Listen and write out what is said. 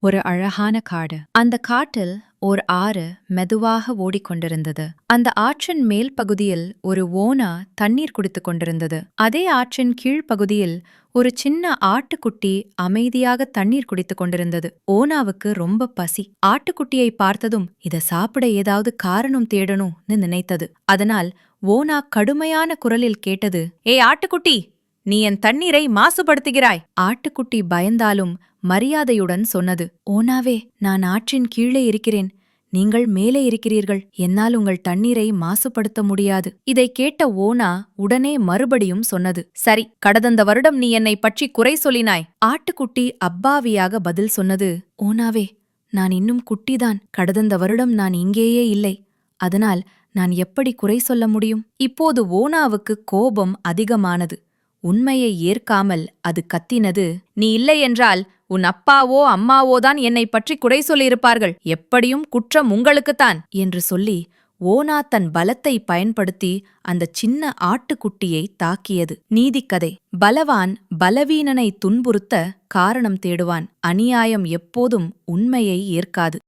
ஒரு அழகான காடு. அந்த காட்டில் ஓர் ஆறு மெதுவாக ஓடிக்கொண்டிருந்தது. அந்த ஆற்றின் மேல் பகுதியில் ஒரு ஓனா தண்ணீர் குடித்துக் கொண்டிருந்தது. அதே ஆற்றின் கீழ்ப்பகுதியில் ஒரு சின்ன ஆட்டுக்குட்டி அமைதியாக தண்ணீர் குடித்துக் கொண்டிருந்தது. ஓனாவுக்கு ரொம்ப பசி. ஆட்டுக்குட்டியை பார்த்ததும் இத சாப்பிட ஏதாவது காரணம் தேடணும்னு நினைத்தது. அதனால் ஓனா கடுமையான குரலில் கேட்டது, "ஏய் ஆட்டுக்குட்டி, நீ என் தண்ணீரை மாசுபடுத்துகிறாய்." ஆட்டுக்குட்டி பயந்தாலும் மரியாதையுடன் சொன்னது, "ஓனாவே, நான் ஆற்றின் கீழே இருக்கிறேன். நீங்கள் மேலே இருக்கிறீர்கள். என்னால் உங்கள் தண்ணீரை மாசுபடுத்த முடியாது." இதைக் கேட்ட ஓனா உடனே மறுபடியும் சொன்னது, "சரி, கடந்த வருடம் நீ என்னை பற்றி குறை சொல்லினாய்." ஆட்டுக்குட்டி அப்பாவியாக பதில் சொன்னது, "ஓனாவே, நான் இன்னும் குட்டிதான். கடந்த வருடம் நான் இங்கேயே இல்லை. அதனால் நான் எப்படி குறை சொல்ல முடியும்?" இப்போது ஓனாவுக்கு கோபம் அதிகமானது. உண்மையை ஏற்காமல் அது கத்தினது, "நீ இல்லை என்றால் உன் அப்பாவோ அம்மாவோதான் என்னை பற்றி குறை சொல்லியிருப்பார்கள். எப்படியும் குற்றம் உங்களுக்குத்தான்" என்று சொல்லி ஓனா தன் பலத்தை பயன்படுத்தி அந்த சின்ன ஆட்டுக்குட்டியை தாக்கியது. நீதிக்கதை: பலவான் பலவீனனை துன்புறுத்த காரணம் தேடுவான். அநியாயம் எப்போதும் உண்மையை ஏற்காது.